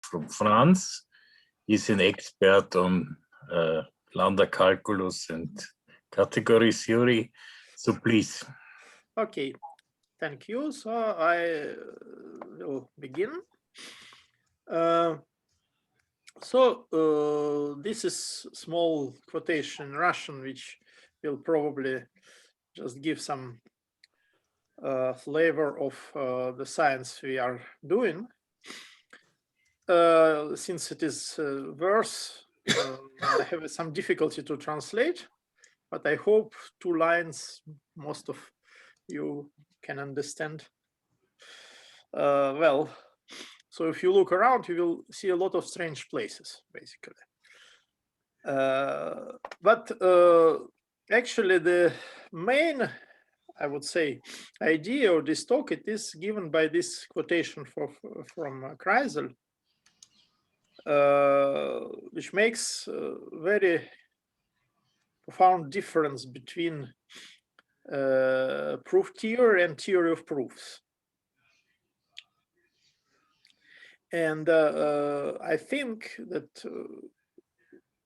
from France. He's an expert on lambda calculus and category theory. So please. Okay, thank you. So I will begin. This is small quotation in Russian, which will probably just give some flavor of the science we are doing. Since it is verse, I have some difficulty to translate, but I hope 2 lines most of you can understand well. So if you look around, you will see a lot of strange places, basically. But actually, the main, I would say, idea of this talk, it is given by this quotation from Kreisel, which makes a very profound difference between proof theory and theory of proofs. And I think that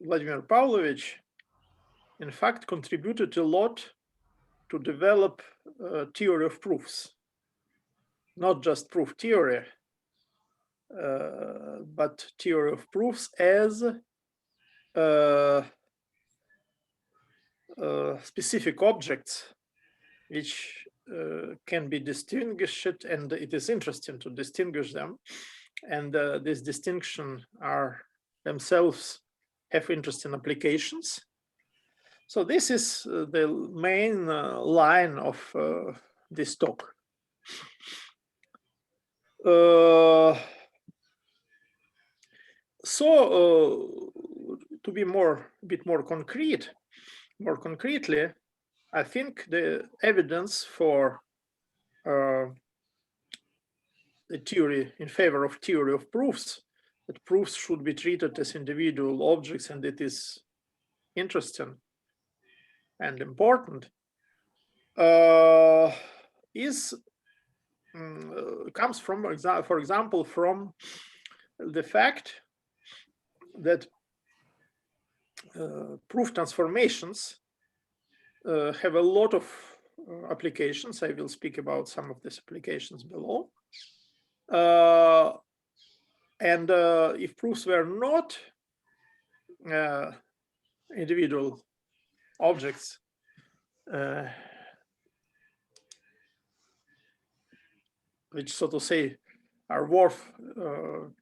Vladimir Pavlovich, in fact, contributed a lot to develop theory of proofs, not just proof theory, but theory of proofs as specific objects which can be distinguished, and it is interesting to distinguish them. And this distinction are themselves have interesting applications. So this is the main line of this talk. To be a bit more concretely, I think the evidence for the theory in favor of theory of proofs, that proofs should be treated as individual objects, and it is interesting and important, comes from, for example, from the fact that proof transformations have a lot of applications. I will speak about some of these applications below. And if proofs were not individual objects, which, so to say, are worth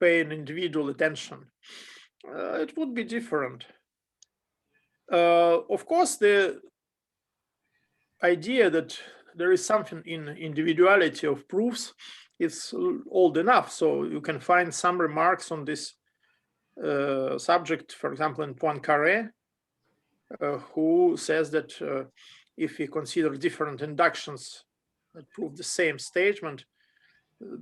paying individual attention, it would be different. Of course, the idea that there is something in individuality of proofs is old enough. So you can find some remarks on this subject, for example, in Poincaré, who says that if we consider different inductions that prove the same statement,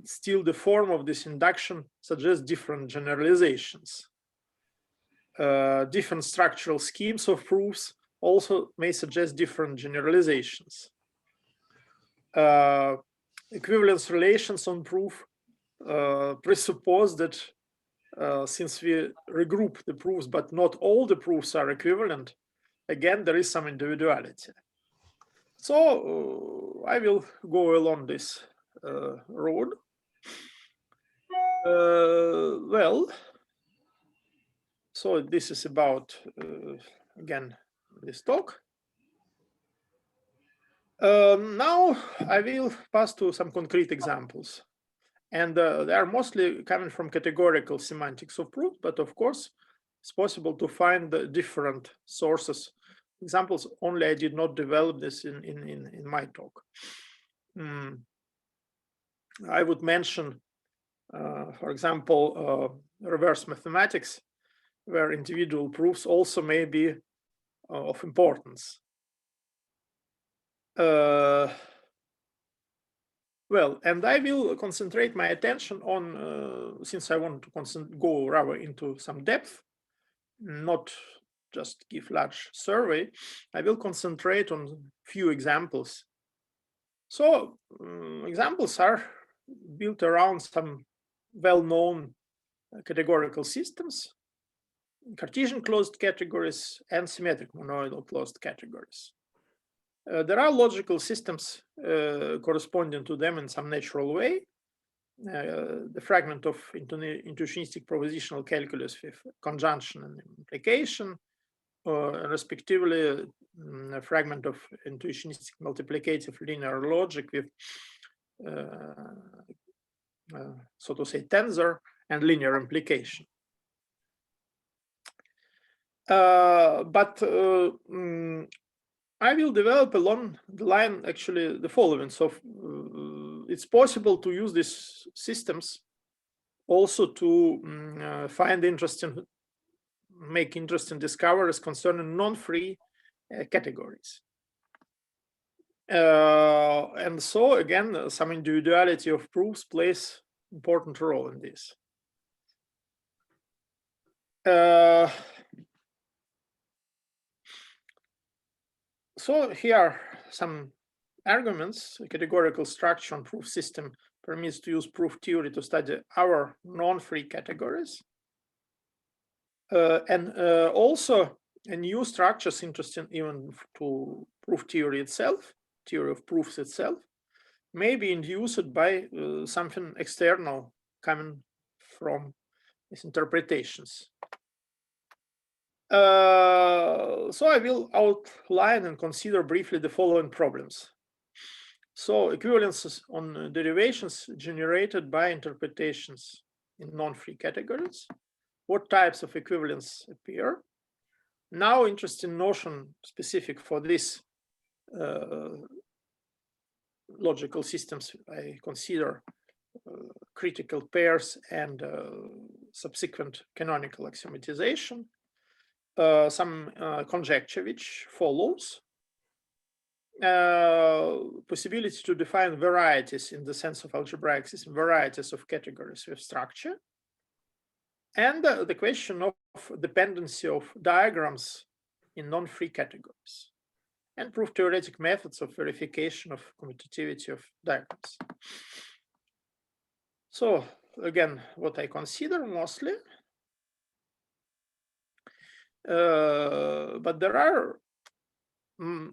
still the form of this induction suggests different generalizations. Different structural schemes of proofs also may suggest different generalizations. Equivalence relations on proof presuppose that since we regroup the proofs, but not all the proofs are equivalent, again, there is some individuality. So I will go along this road. So this is about, again, this talk. Now I will pass to some concrete examples. And they are mostly coming from categorical semantics of proof, but of course, it's possible to find different sources. Examples only I did not develop this in my talk. I would mention, for example, reverse mathematics, where individual proofs also may be of importance. Well, and I will concentrate my attention on, since I want to go rather into some depth, not just give large survey, I will concentrate on few examples. So examples are built around some well-known categorical systems, Cartesian closed categories, and symmetric monoidal closed categories. There are logical systems corresponding to them in some natural way. The fragment of intuitionistic propositional calculus with conjunction and implication, respectively, a fragment of intuitionistic multiplicative linear logic with, so to say, tensor and linear implication. But I will develop along the line actually the following. So it's possible to use these systems also to make interesting discoveries concerning non-free categories. And so again, some individuality of proofs plays important role in this. So here are some arguments. A categorical structure on proof system permits to use proof theory to study our non-free categories. And also a new structures interesting even to proof theory itself, theory of proofs itself, may be induced by something external coming from these interpretations. So I will outline and consider briefly the following problems. So equivalences on derivations generated by interpretations in non-free categories. What types of equivalence appear? Now interesting notion specific for this logical systems I consider critical pairs and subsequent canonical axiomatization. Some conjecture which follows. Possibility to define varieties in the sense of algebraic system, varieties of categories with structure. And the question of dependency of diagrams in non-free categories. And proof theoretic methods of verification of commutativity of diagrams. So again, what I consider mostly. But there are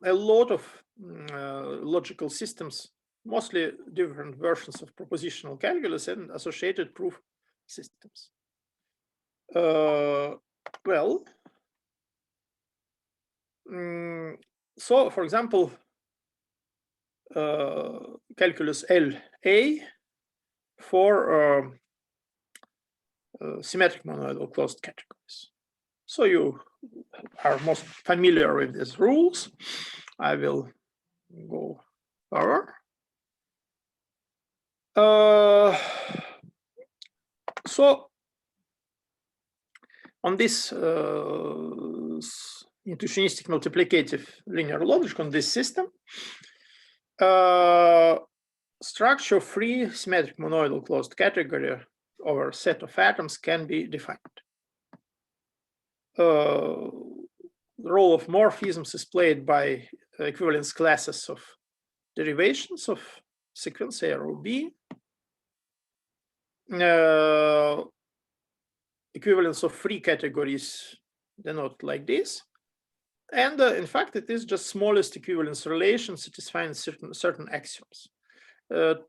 a lot of logical systems, mostly different versions of propositional calculus and associated proof systems. So for example, calculus LA for symmetric monoidal closed categories. So you are most familiar with these rules. I will go over. So on this intuitionistic multiplicative linear logic on this system, structure free symmetric monoidal closed category over a set of atoms can be defined. The role of morphisms is played by equivalence classes of derivations of sequence A or B. Equivalence of free categories denote like this. And in fact, it is just smallest equivalence relation satisfying certain axioms. For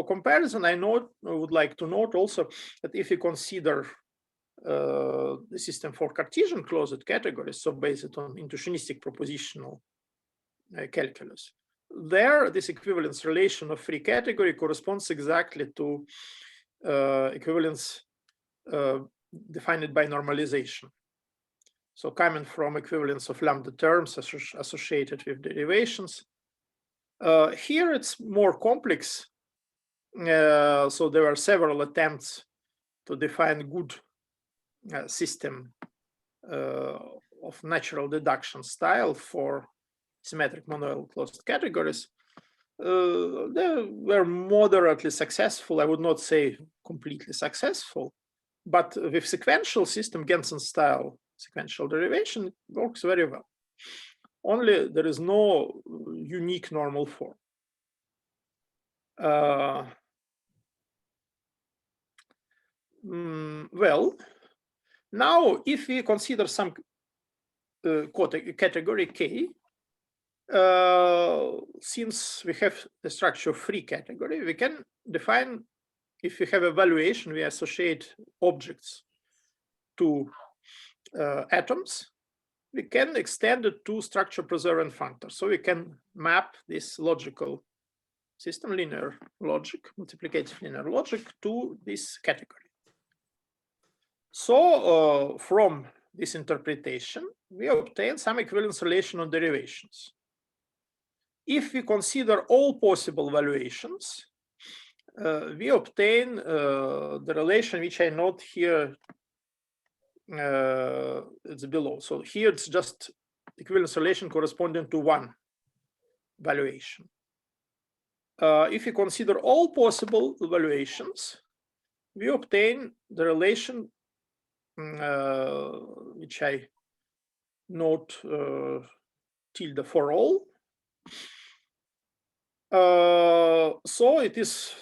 comparison, I would like to note also that if you consider the system for Cartesian closed categories, so based on intuitionistic propositional calculus, there this equivalence relation of free category corresponds exactly to equivalence defined by normalization. So coming from equivalence of lambda terms associated with derivations. Here it's more complex. So there are several attempts to define good system of natural deduction style for symmetric monoidal closed categories. They were moderately successful. I would not say completely successful, but with sequential system, Gensen style sequential derivation, it works very well. Only there is no unique normal form. Well, now if we consider some category K, since we have the structure of free category, we can define, if we have evaluation, we associate objects to atoms, we can extend it to structure preserving functors. So we can map this logical system, linear logic, multiplicative linear logic, to this category. So from this interpretation, we obtain some equivalence relation on derivations. If we consider all possible valuations, we obtain the relation which I note here. It's below. So here it's just equivalence relation corresponding to one valuation. If we consider all possible valuations, we obtain the relation which I note tilde for all. So it is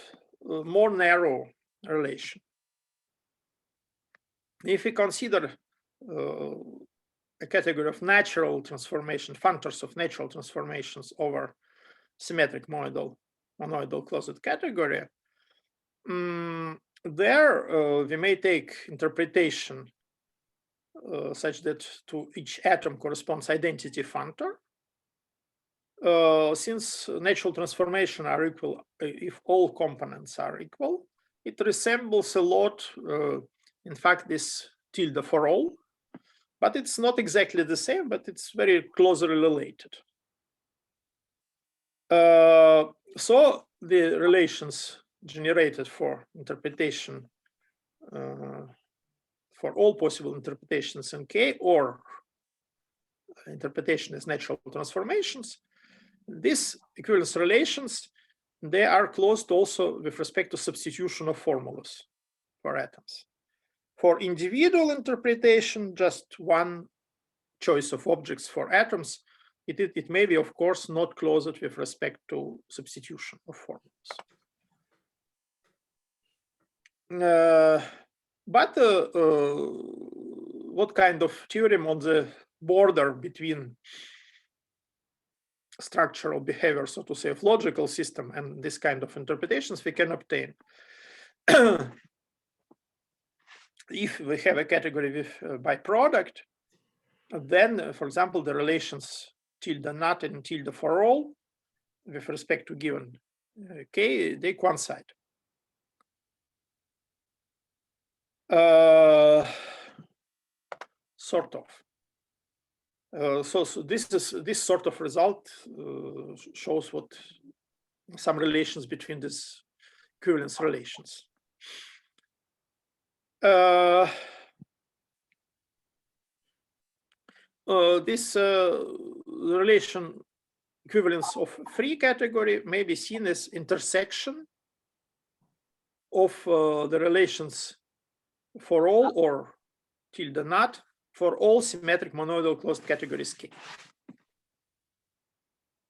a more narrow relation. If we consider a category of natural transformation, functors of natural transformations over symmetric monoidal closed category, there we may take interpretation such that to each atom corresponds identity functor. Since natural transformation are equal if all components are equal, it resembles a lot, in fact, this tilde for all, but it's not exactly the same, but it's very closely related. So the relations generated for interpretation, for all possible interpretations in K, or interpretation as natural transformations, these equivalence relations, they are closed also with respect to substitution of formulas for atoms. For individual interpretation, just one choice of objects for atoms, it may be, of course, not closed with respect to substitution of formulas. But what kind of theorem on the border between structural behavior, so to say, of logical system and this kind of interpretations we can obtain? If we have a category with byproduct, then, for example, the relations tilde not and tilde for all with respect to given K, they coincide. Sort of. So this sort of result shows what some relations between these equivalence relations. This relation equivalence of free category may be seen as intersection of the relations for all or tilde not for all symmetric monoidal closed categories K.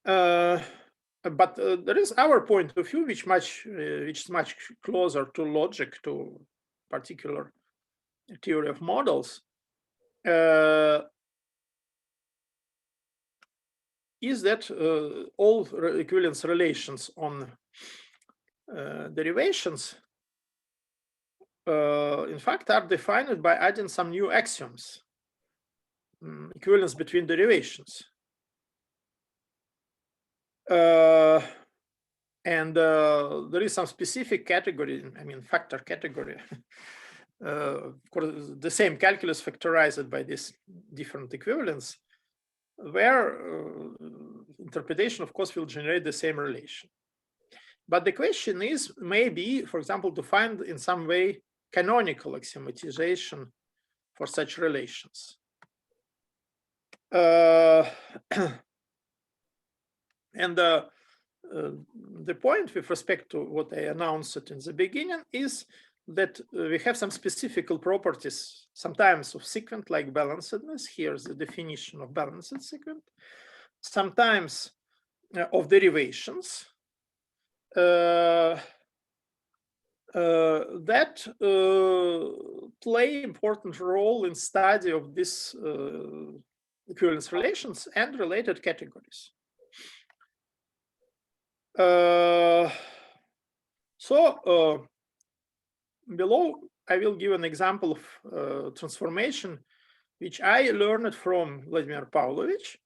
But there is our point of view, which is much closer to logic, to particular theory of models, is that all equivalence relations on derivations, in fact, are defined by adding some new axioms, equivalence between derivations. And there is some specific category, I mean, factor category. Of course, the same calculus factorized by this different equivalence, where interpretation, of course, will generate the same relation. But the question is, maybe, for example, to find in some way canonical axiomatization for such relations. And the point with respect to what I announced in the beginning is that we have some specific properties, sometimes of sequent, like balancedness. Here's the definition of balanced sequent. Sometimes of derivations. that play important role in study of this equivalence relations and related categories. Below I will give an example of transformation which I learned from Vladimir Pavlovich,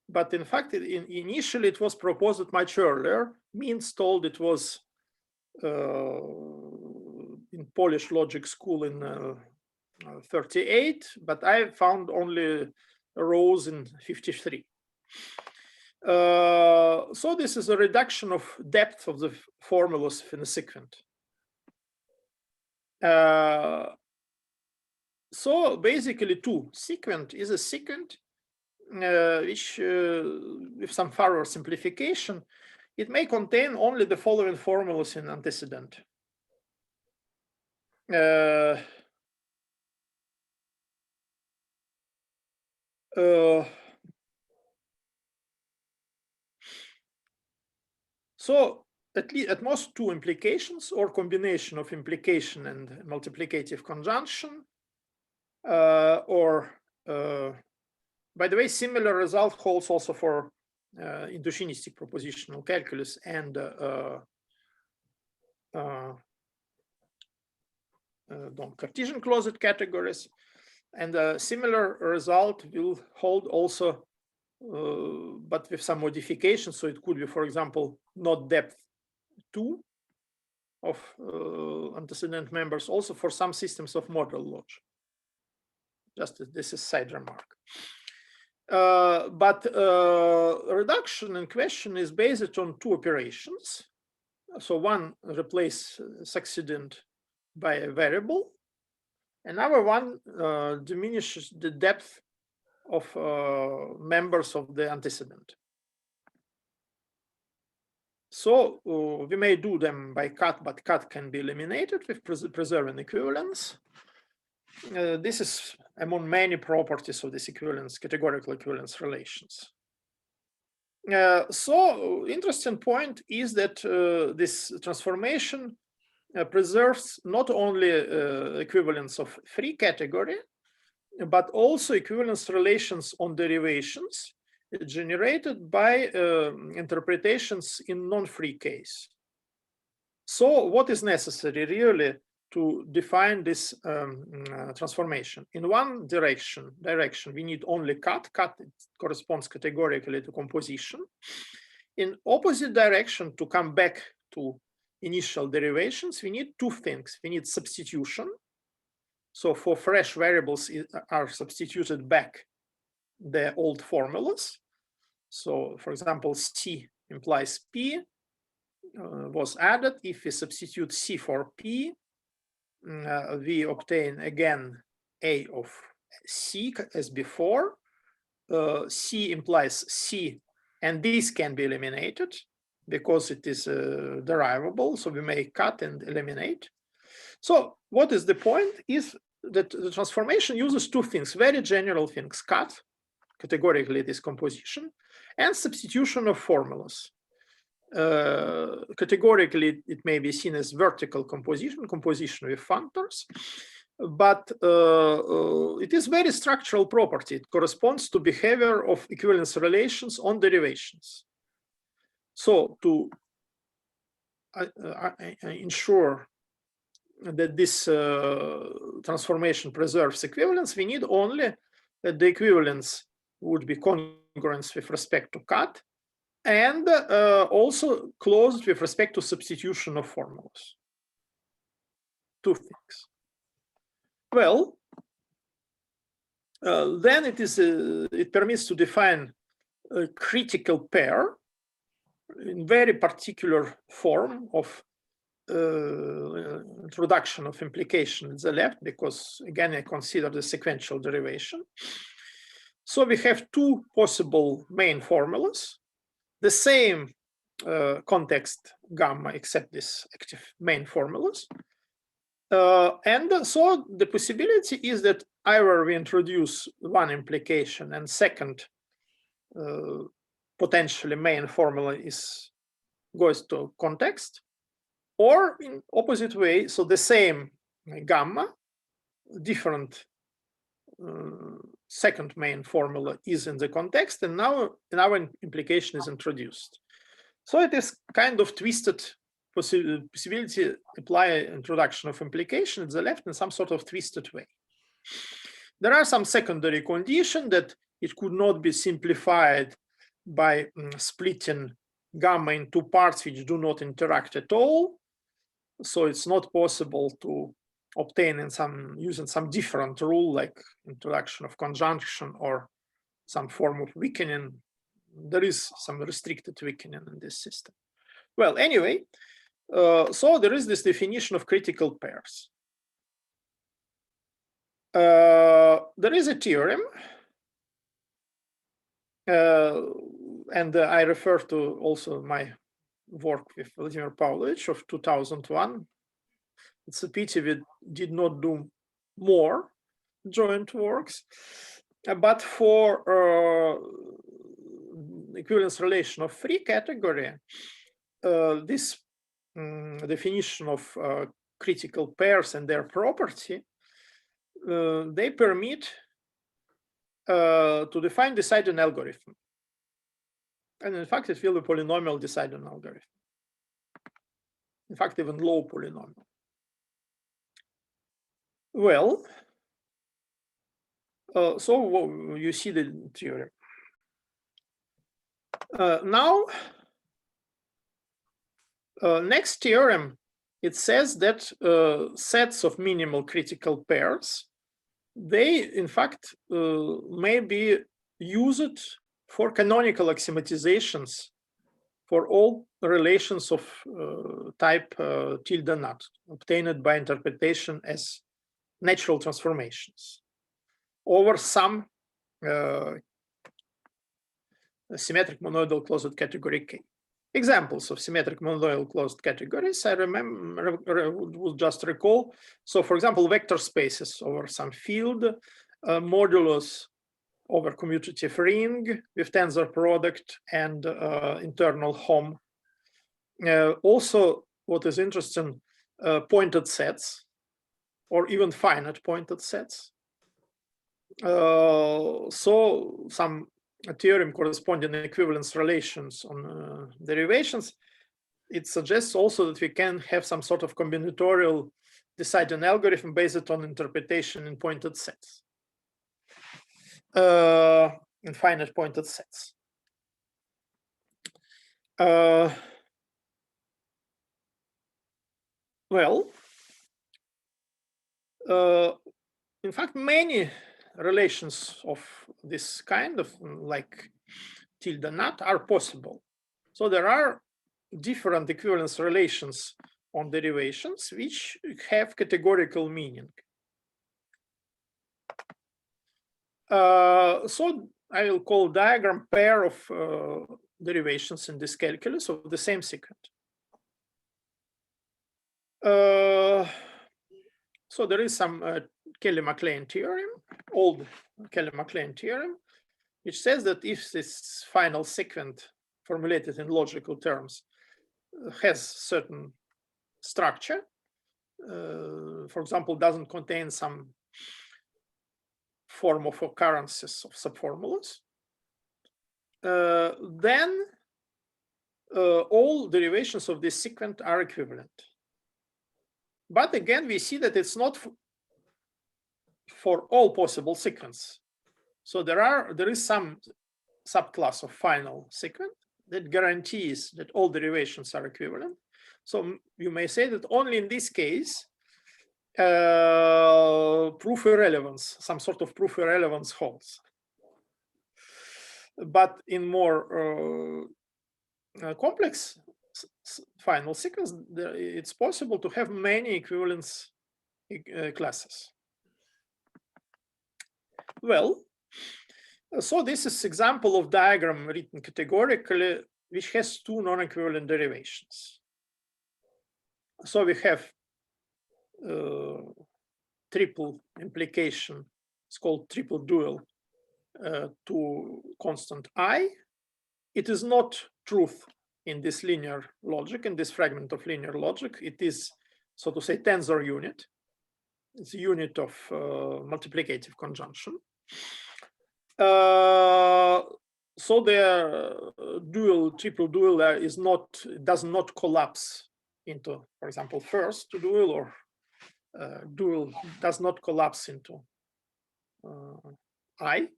but in fact initially it was proposed much earlier. Means told it was in Polish logic school in 38, but I found only arose in 53. So this is a reduction of depth of the formulas in a sequent. So basically sequent is a sequent which with some further simplification, it may contain only the following formulas in antecedent. So at most two implications or combination of implication and multiplicative conjunction, or by the way, similar result holds also for Indochinistic propositional calculus and Cartesian closed categories, and a similar result will hold also, but with some modifications. So it could be, for example, not depth 2 of antecedent members, also for some systems of model logic. Just this is side remark. But reduction in question is based on two operations. So one replace succedent by a variable. Another one diminishes the depth of members of the antecedent. So we may do them by cut, but cut can be eliminated with preserving equivalence. This is among many properties of this equivalence, categorical equivalence relations. So interesting point is that this transformation preserves not only equivalence of free category, but also equivalence relations on derivations generated by interpretations in non-free case. So what is necessary really to define this transformation? In one direction, we need only cut. Cut corresponds categorically to composition. In opposite direction, to come back to initial derivations, we need two things. We need substitution. So for fresh variables are substituted back the old formulas. So for example, C implies P was added. If we substitute C for P, we obtain again A of C as before. C implies C, and this can be eliminated because it is derivable. So we may cut and eliminate. So what is the point is that the transformation uses two things, very general things: cut, categorically this composition, and substitution of formulas. Categorically, it may be seen as vertical composition with functors, but it is very structural property. It corresponds to behavior of equivalence relations on derivations. So to ensure that this transformation preserves equivalence, we need only that the equivalence would be congruent with respect to cut, and also closed with respect to substitution of formulas. Two things. Well, then it permits to define a critical pair in very particular form of introduction of implication at the left, because again I consider the sequential derivation. So we have two possible main formulas, the same context gamma except this active main formulas. And so the possibility is that either we introduce one implication and second potentially main formula goes to context, Or in opposite way, so the same gamma, different second main formula is in the context, and now an implication is introduced. So it is kind of twisted possibility apply introduction of implication at the left in some sort of twisted way. There are some secondary conditions that it could not be simplified by splitting gamma in two parts which do not interact at all. So it's not possible to obtain using some different rule like introduction of conjunction or some form of weakening. There is some restricted weakening in this system. Well, anyway, so there is this definition of critical pairs. There is a theorem, and I refer to also my work with Vladimir Pavlovich of 2001. It's a pity we did not do more joint works, but for equivalence relation of free category, this definition of critical pairs and their property, they permit to define deciding algorithm. And in fact, it will be polynomial deciding algorithm. In fact, even low polynomial. Well, so you see the theorem. Now, next theorem, it says that sets of minimal critical pairs, they in fact may be used for canonical axiomatizations for all relations of type tilde nut obtained by interpretation as natural transformations over some symmetric monoidal closed category K. Examples of symmetric monoidal closed categories, I will just recall. So for example, vector spaces over some field, modulus over commutative ring with tensor product and internal Hom. Also, what is interesting, pointed sets or even finite pointed sets. So some theorem corresponding equivalence relations on derivations, it suggests also that we can have some sort of combinatorial deciding algorithm based on interpretation in pointed sets, in finite pointed sets. Well, in fact, many relations of this kind of like tilde nut are possible. So there are different equivalence relations on derivations which have categorical meaning. So I will call diagram pair of derivations in this calculus of the same sequent. So there is some Kelly-MacLean theorem, old Kelly-MacLean theorem, which says that if this final sequent formulated in logical terms has certain structure, for example, doesn't contain some form of occurrences of subformulas, then all derivations of this sequent are equivalent. But again, we see that it's not for all possible sequence. So there is some subclass of final sequent that guarantees that all derivations are equivalent. So you may say that only in this case, proof irrelevance, some sort of proof irrelevance holds. But in more complex final sequence, it's possible to have many equivalence classes. Well, so this is example of diagram written categorically, which has two non-equivalent derivations. So we have triple implication, it's called triple dual to constant I. It is not truth in this linear logic, in this fragment of linear logic. It is, so to say, tensor unit. It's a unit of multiplicative conjunction. So the triple dual does not collapse into, for example, first dual, or dual does not collapse into I.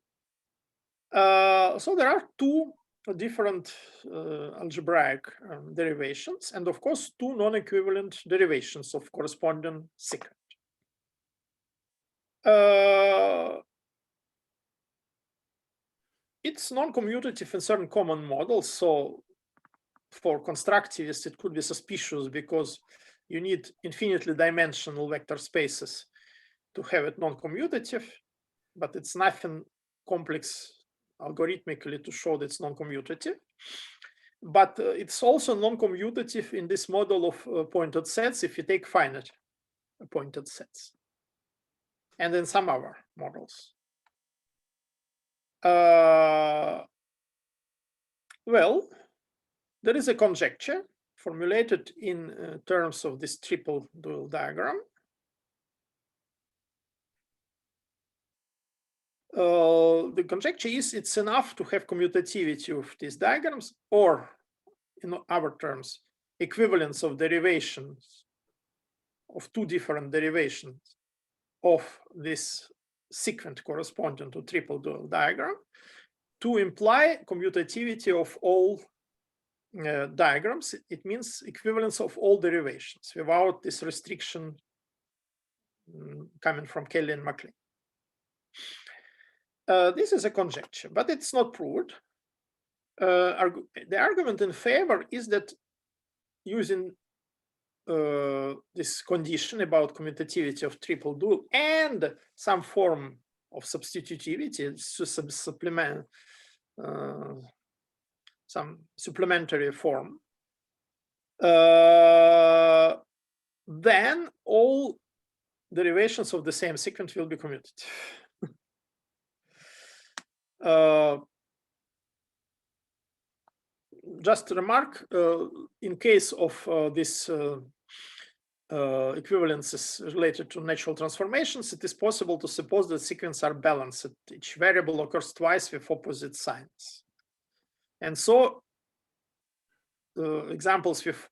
So there are two different algebraic derivations, and of course two non-equivalent derivations of corresponding secant. It's non-commutative in certain common models, so for constructivists it could be suspicious because you need infinitely dimensional vector spaces to have it non-commutative, but it's nothing complex algorithmically to show that it's non-commutative. But it's also non-commutative in this model of pointed sets if you take finite pointed sets, and in some other models. Well, there is a conjecture formulated in terms of this triple dual diagram. The conjecture is it's enough to have commutativity of these diagrams, or in other terms, equivalence of derivations of two different derivations of this sequent corresponding to triple dual diagram to imply commutativity of all diagrams. It means equivalence of all derivations without this restriction coming from Kelly and MacLean. This is a conjecture, but it's not proved. The argument in favor is that using this condition about commutativity of triple dual and some form of substitutivity, some supplementary form, then all derivations of the same sequence will be commutative. Just a remark, in case of this equivalences related to natural transformations, it is possible to suppose that sequences are balanced. Each variable occurs twice with opposite signs. And so examples with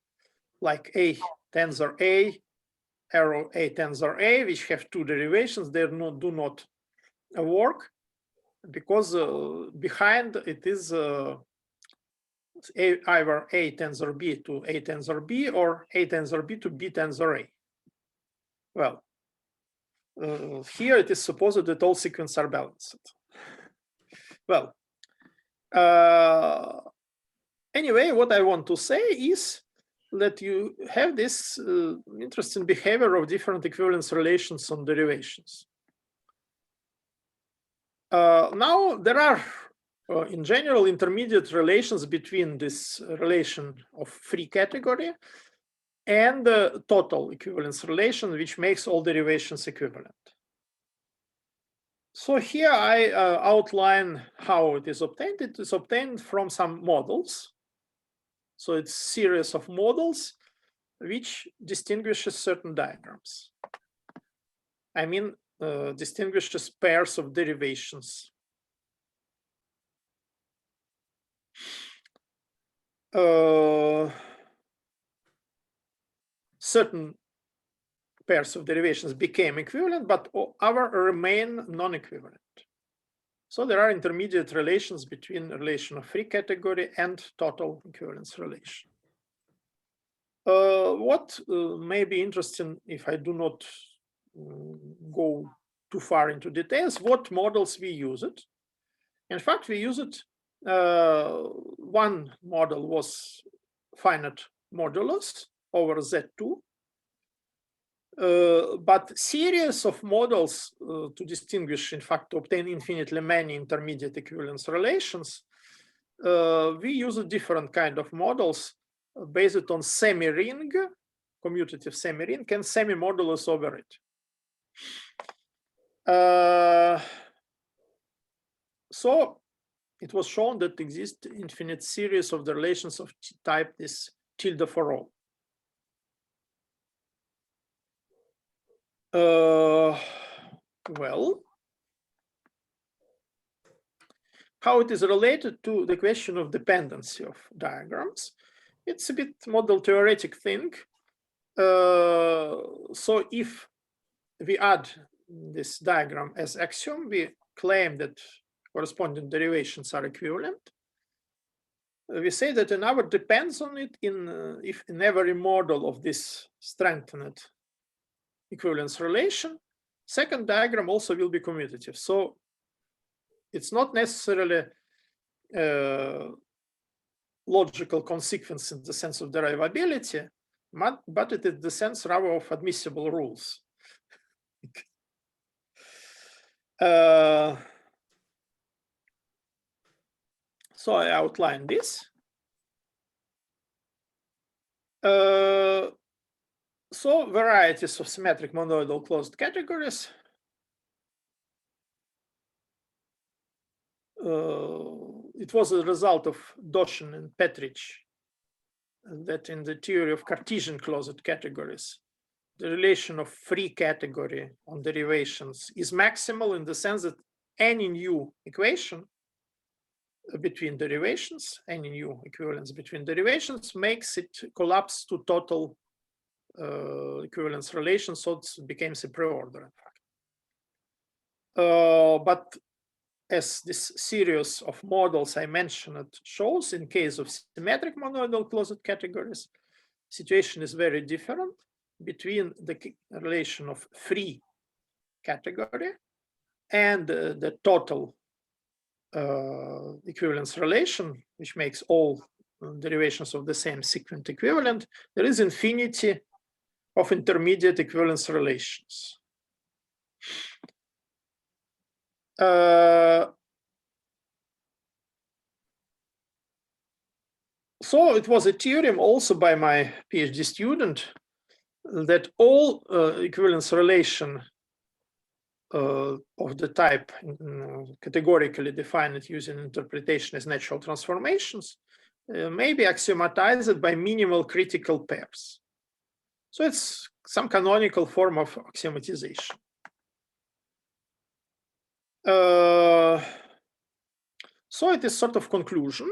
like A tensor A, arrow A tensor A, which have two derivations, they do not work because behind it is either A tensor B to A tensor B or A tensor B to B tensor A. Well, here it is supposed that all sequences are balanced. Well, anyway, what I want to say is that you have this interesting behavior of different equivalence relations on derivations. Now, there are, in general, intermediate relations between this relation of free category and the total equivalence relation, which makes all derivations equivalent. So here I outline how it is obtained. It is obtained from some models. So it's a series of models which distinguishes certain diagrams. I mean, distinguishes pairs of derivations. Certain pairs of derivations became equivalent, but other remain non-equivalent. So there are intermediate relations between the relation of free category and total equivalence relation. What may be interesting, if I do not go too far into details, what models we use it. In fact, we use it. One model was finite modulus over Z2. But series of models to distinguish, in fact, to obtain infinitely many intermediate equivalence relations, we use a different kind of models based on semi-ring, commutative semi-ring, and semi-modulus over it. So it was shown that exists infinite series of the relations of type this tilde for all. Well, how it is related to the question of dependency of diagrams? It's a bit model theoretic thing. So if we add this diagram as axiom, we claim that corresponding derivations are equivalent. We say that an hour depends on it if in every model of this strengthened equivalence relation, second diagram also will be commutative. So it's not necessarily logical consequence in the sense of derivability, but it is the sense rather of admissible rules. So I outline this. So varieties of symmetric monoidal closed categories. It was a result of Doshin and Petrich that in the theory of Cartesian closed categories, the relation of free category on derivations is maximal in the sense that any new equation between derivations, any new equivalence between derivations makes it collapse to total equivalence relation, so it becomes a preorder, in fact. But as this series of models I mentioned shows, in case of symmetric monoidal closed categories, situation is very different between the relation of free category and the total equivalence relation, which makes all derivations of the same sequent equivalent. There is infinity of intermediate equivalence relations. So it was a theorem also by my PhD student that all equivalence relation of the type categorically defined using interpretation as natural transformations may be axiomatized by minimal critical pairs. So it's some canonical form of axiomatization. So it is sort of conclusion.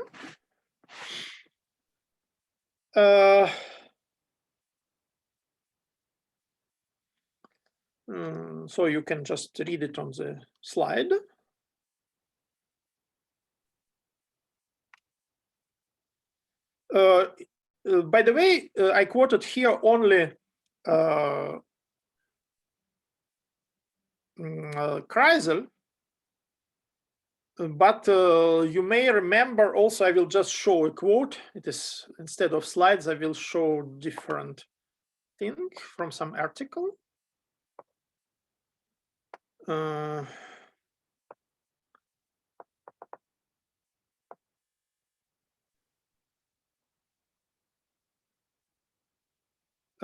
So you can just read it on the slide. By the way, I quoted here only Kreisel, but you may remember also, I will just show a quote. It is, instead of slides, I will show different thing from some article.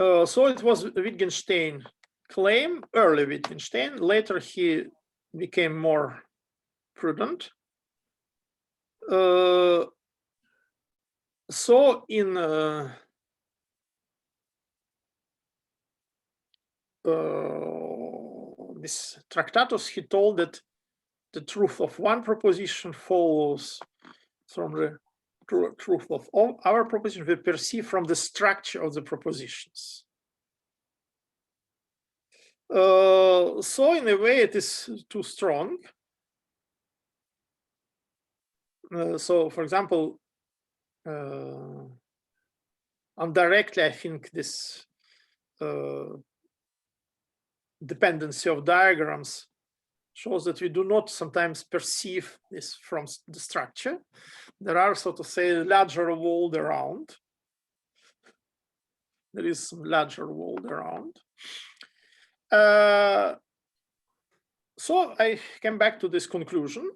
So it was Wittgenstein claim, early Wittgenstein. Later he became more prudent. So in this Tractatus, he told that the truth of one proposition follows from the truth of all our propositions we perceive from the structure of the propositions. So in a way, it is too strong. So, for example, indirectly, I think this dependency of diagrams shows that we do not sometimes perceive this from the structure. There are, so to say, larger world around. There is some larger world around. So I came back to this conclusion.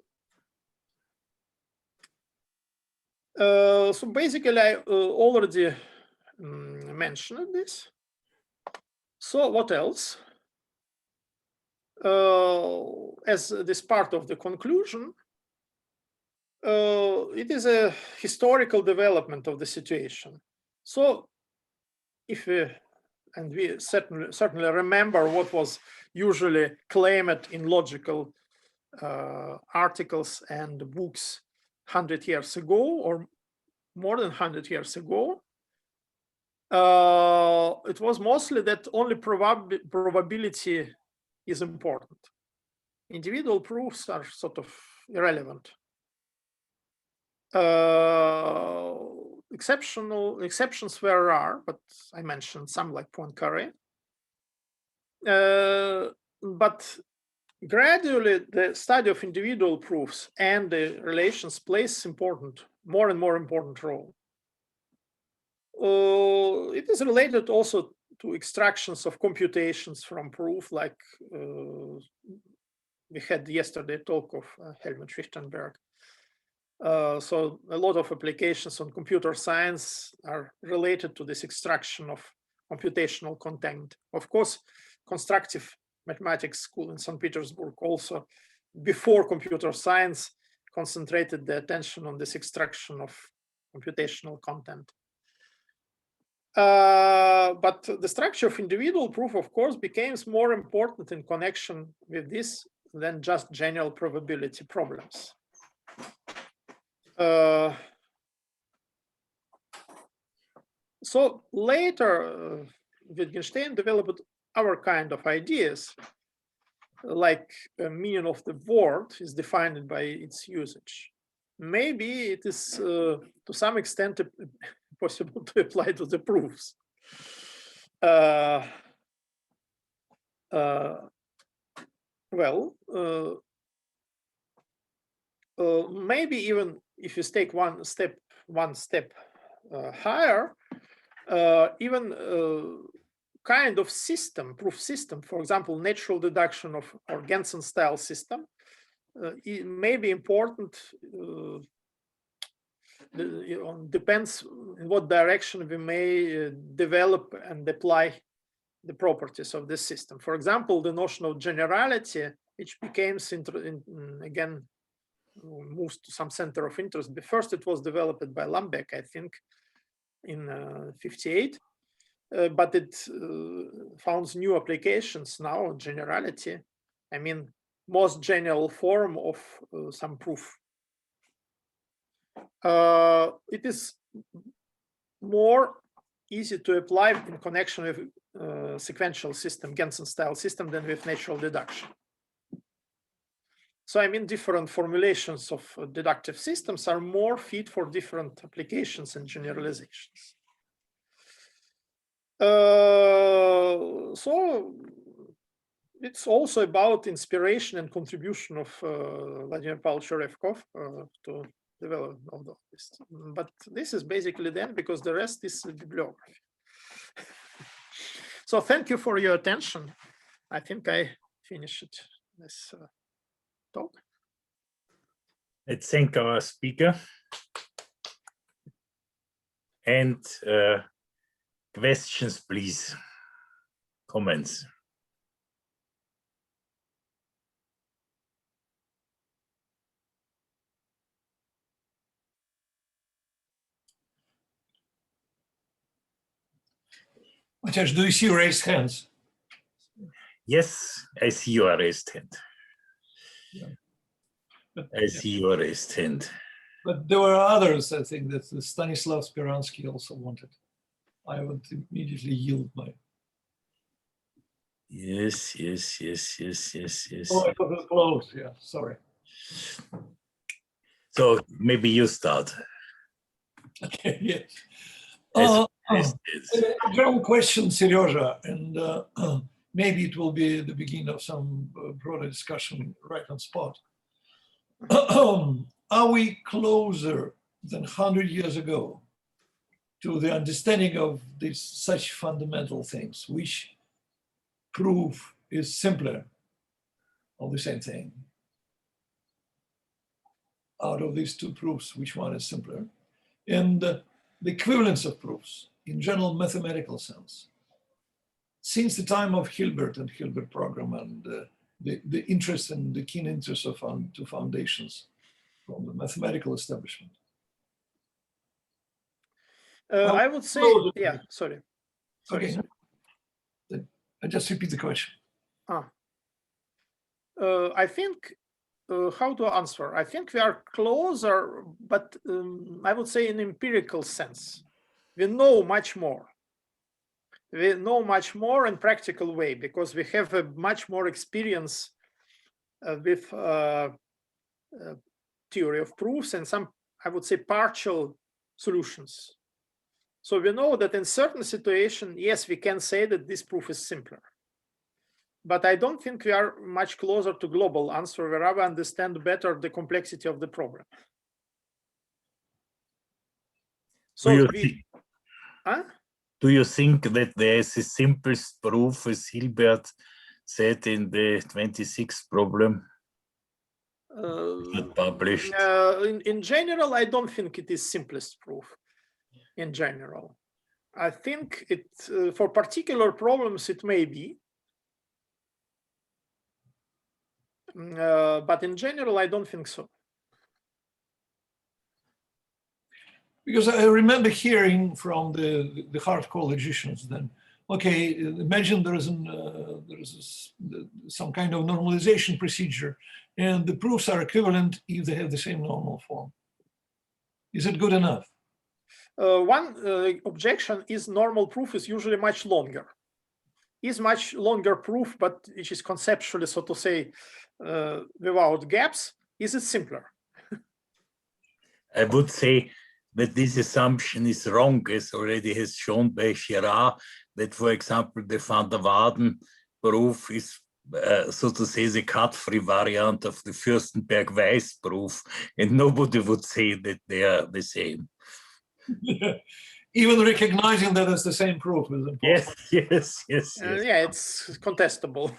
So basically, I already mentioned this. So what else? As this part of the conclusion, it is a historical development of the situation. So if we, and we certainly remember what was usually claimed in logical articles and books 100 years ago or more than 100 years ago, it was mostly that only probability is important. Individual proofs are sort of irrelevant. Exceptions were rare, but I mentioned some like Poincaré. But gradually, the study of individual proofs and the relations plays more and more important role. It is related also to extractions of computations from proof, like we had yesterday talk of Helmut Fichtenberg. So a lot of applications on computer science are related to this extraction of computational content. Of course, constructive mathematics school in St. Petersburg also, before computer science, concentrated the attention on this extraction of computational content. But the structure of individual proof, of course, becomes more important in connection with this than just general probability problems. So later, Wittgenstein developed our kind of ideas, like a meaning of the word is defined by its usage. Maybe it is to some extent possible to apply to the proofs. Maybe even if you take one step higher, even kind of system, proof system, for example, natural deduction of or Gensen style system, it may be important. Depends in what direction we may develop and apply the properties of this system. For example, the notion of generality, which became again moves to some center of interest. But first, it was developed by Lambeck, I think, in '58, but it found new applications now. Generality, I mean, most general form of some proof. It is more easy to apply in connection with sequential system, Gensen style system, than with natural deduction. So I mean, different formulations of deductive systems are more fit for different applications and generalizations. So it's also about inspiration and contribution of Vladimir Pavlovich Revkov to develop all of this. But this is basically then, because the rest is bibliography. So thank you for your attention. I think I finished this talk. Let's thank our speaker. And questions, please. Comments. Matej, do you see raised hands? Yes, I see your raised hand. Yeah. I see your raised hand. But there were others, I think, that Stanislav Spiransky also wanted. I would immediately yield my. Yes. Oh, I forgot close. Yeah, sorry. So maybe you start. Okay, yes. General question, Serежа, and maybe it will be the beginning of some broader discussion right on spot. Are we closer than 100 years ago to the understanding of these such fundamental things? Which proof is simpler of the same thing? Out of these two proofs, which one is simpler? And the equivalence of proofs in general mathematical sense. Since the time of Hilbert and Hilbert program and the interest and the keen interest of two foundations, from the mathematical establishment. I would say, yeah, sorry. Okay, then I just repeat the question. I think, how to answer? I think we are closer, but I would say in empirical sense. We know much more. We know much more in practical way because we have a much more experience with theory of proofs and some, I would say, partial solutions. So we know that in certain situation, yes, we can say that this proof is simpler. But I don't think we are much closer to global answer where we understand better the complexity of the problem. So do you think that there is a simplest proof, as Hilbert said in the 26th problem? Not published. In general, I don't think it is simplest proof. In general, I think it for particular problems it may be, but in general, I don't think so. Because I remember hearing from the hardcore logicians then, okay, imagine there is some kind of normalization procedure and the proofs are equivalent if they have the same normal form. Is it good enough? One objection is normal proof is usually much longer. Is much longer proof, but which is conceptually, so to say, without gaps. Is it simpler? I would say that this assumption is wrong, as already has shown by Girard, that, for example, the van der Waden proof is, so to say, the cut-free variant of the Fürstenberg-Weiss proof, and nobody would say that they are the same. Even recognizing that it's the same proof is important. Yes. Yeah, it's contestable.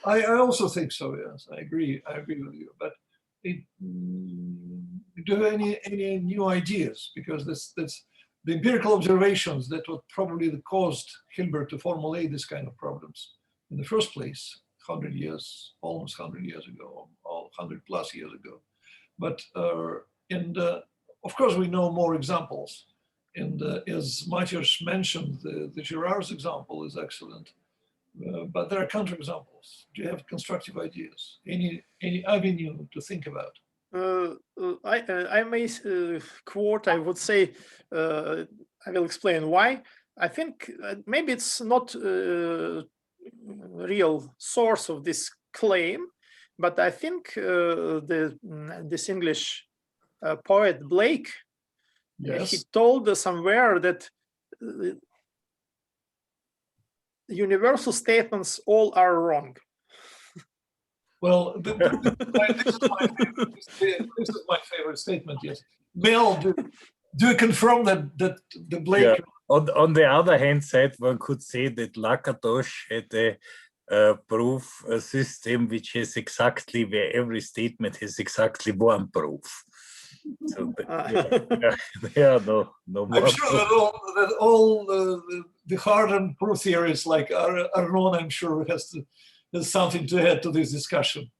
I also think so, yes, I agree with you, but do you have any new ideas? Because that's the empirical observations that what probably caused Hilbert to formulate this kind of problems in the first place, 100 years, almost 100 years ago, or 100 plus years ago. But of course, we know more examples. And as Matthias mentioned, the Girard's example is excellent. But there are counterexamples. Do you have constructive ideas? Any avenue to think about? I may quote, I would say, I will explain why. I think maybe it's not a real source of this claim, but I think this English poet Blake, yes, he told somewhere that universal statements all are wrong. Well, this is my favorite statement. Yes, Mel, do you confirm that the Blake? Yeah. On the other hand side, one could say that Lakatos had a proof system which has exactly, where every statement has exactly one proof. So there are no more. I'm sure that all the hardened proof theorists like Arnon, I'm sure has something to add to this discussion.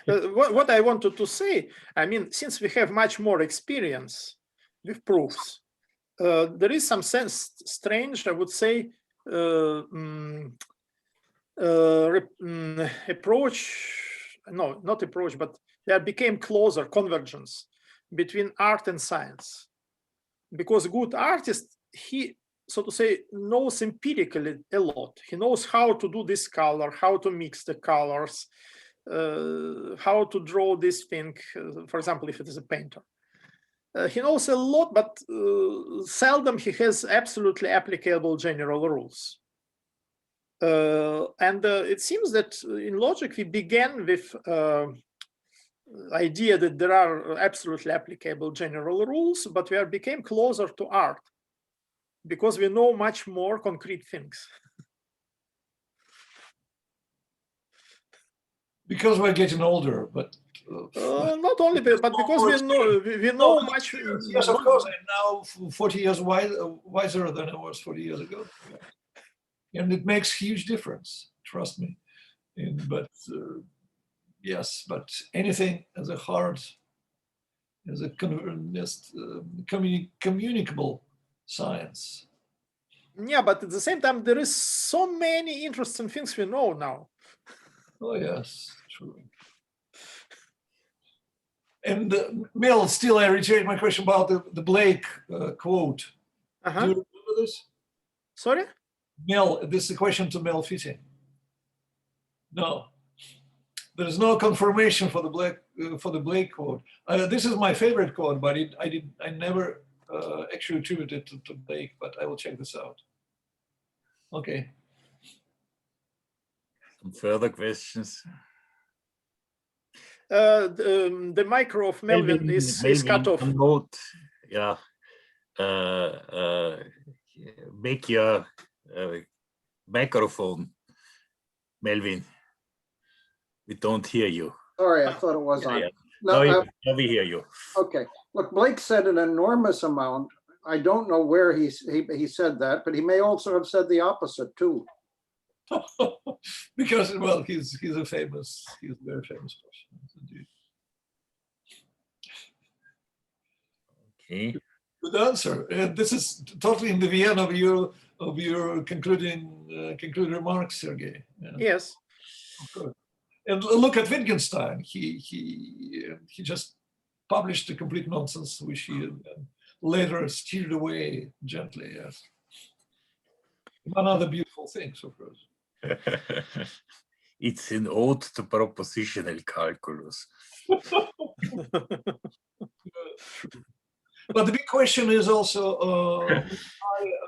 What I wanted to say, I mean, since we have much more experience with proofs, there is some sense strange, I would say, approach, no, not approach, but there became closer convergence between art and science. Because a good artist, he, so to say, knows empirically a lot. He knows how to do this color, how to mix the colors, how to draw this thing, for example, if it is a painter. He knows a lot, but seldom he has absolutely applicable general rules. And it seems that in logic, we began with idea that there are absolutely applicable general rules, but we became closer to art because we know much more concrete things. Because we're getting older, but not only, but because we know much. Yes, of course. I'm now 40 years wiser than I was 40 years ago, and it makes huge difference. Trust me. But yes, but anything as a hard, as a communicable science. Yeah, but at the same time, there is so many interesting things we know now. Oh yes, true. And Mel, still I reiterate my question about the Blake quote. Do you remember this? Sorry? Mel, this is a question to Mel Fitting. No, there is no confirmation for the Blake quote. This is my favorite quote, but I never actually attributed it to Blake. But I will check this out. Okay. Some further questions? The micro of Melvin is cut off. Note, yeah. Make your microphone, Melvin. We don't hear you. Sorry, I thought it was on. Yeah. No, Now we hear you. okay. Look, Blake said an enormous amount. I don't know where he said that, but he may also have said the opposite too. Because, well, he's a very famous person. Indeed. Okay. Good answer. This is totally in the vein of your concluding remarks, Sergei. Yeah. Yes. Good. And look at Wittgenstein. He just published a complete nonsense, which he later steered away gently. Yes. Among other beautiful things, of course. It's an ode to propositional calculus. But the big question is also,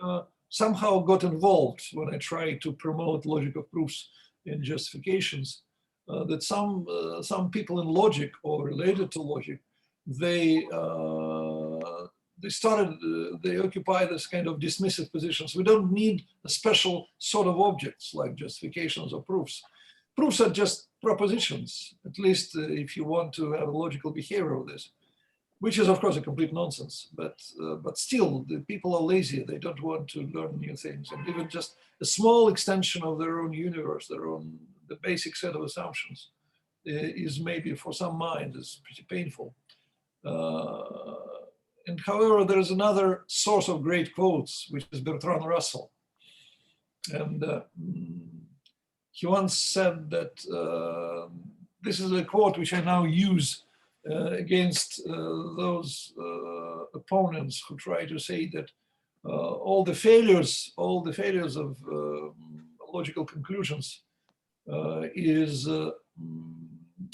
I somehow got involved when I tried to promote logic of proofs and justifications, that some people in logic or related to logic, they occupy this kind of dismissive positions. We don't need a special sort of objects like justifications or proofs. Proofs are just propositions, at least if you want to have a logical behavior of this, which is of course a complete nonsense. But still, the people are lazy. They don't want to learn new things, and even just a small extension of their own universe, the basic set of assumptions, is maybe for some mind is pretty painful. And however, there is another source of great quotes, which is Bertrand Russell. And he once said that, this is a quote which I now use against those opponents who try to say that all the failures of logical conclusions is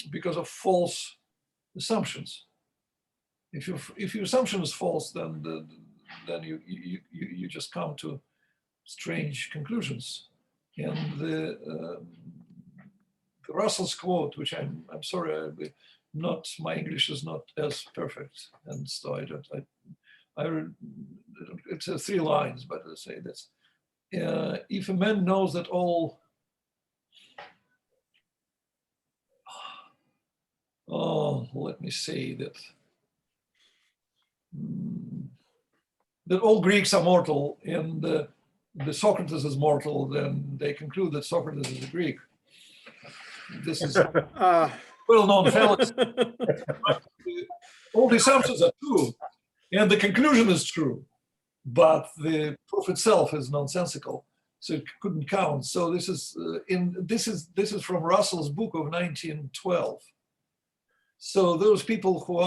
because of false assumptions. If your assumption is false, then you just come to strange conclusions. And the Russell's quote, which I'm sorry, my English is not as perfect, and so it's 3 lines, but I say this: if a man knows that let me say that. That all Greeks are mortal and the Socrates is mortal, then they conclude that Socrates is a Greek. This is well-known fallacy. All the assumptions are true, and the conclusion is true, but the proof itself is nonsensical, so it couldn't count. So this is from Russell's book of 1912. So those people who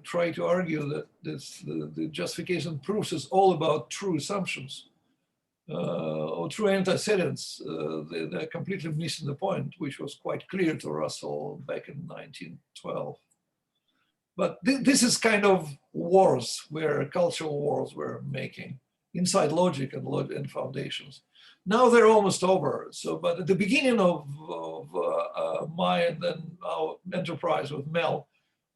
try to argue that the justification proofs is all about true assumptions or true antecedents, they're completely missing the point, which was quite clear to Russell back in 1912. But this is kind of wars, cultural wars we're making inside logic and foundations. Now they're almost over. So, but at the beginning of my and then our enterprise with Mel,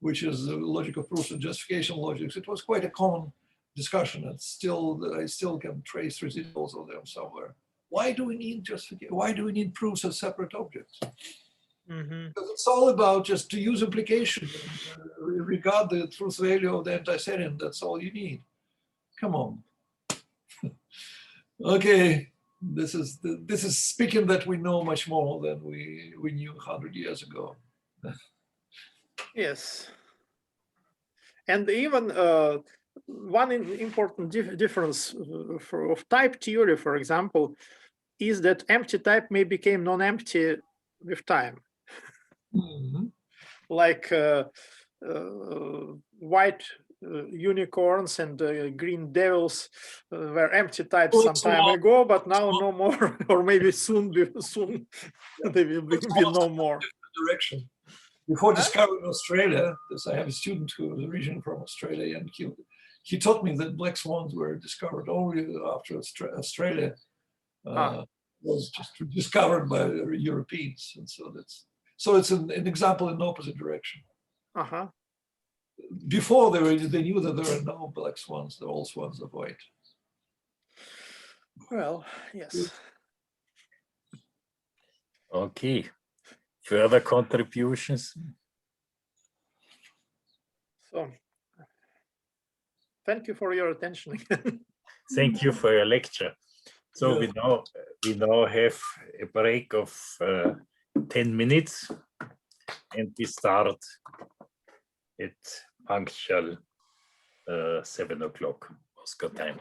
which is the logic of proofs and justification logics, it was quite a common discussion. I still can trace residuals of them somewhere. Why do we need justification? Why do we need proofs as separate objects? Mm-hmm. Because it's all about just to use implication, regard the truth value of the antecedent. That's all you need. Come on. Okay. This is speaking that we know much more than we knew 100 years ago. Yes. And even one important difference of type theory, for example, is that empty type may become non-empty with time. Mhm. Like white unicorns and green devils were empty types some time ago, but now no more, or maybe soon they will be no more. Direction. Before discovering Australia, because I have a student who was originally from Australia, and he taught me that black swans were discovered only after Australia was just discovered by Europeans, and so it's an example in the opposite direction. Uh-huh. Before they knew that there are no black swans; all swans are white. Well, yes. Okay. Further contributions? So, thank you for your attention. Thank you for your lecture. So we now have a break of 10 minutes, and we start at punctual 7 o'clock Moscow time.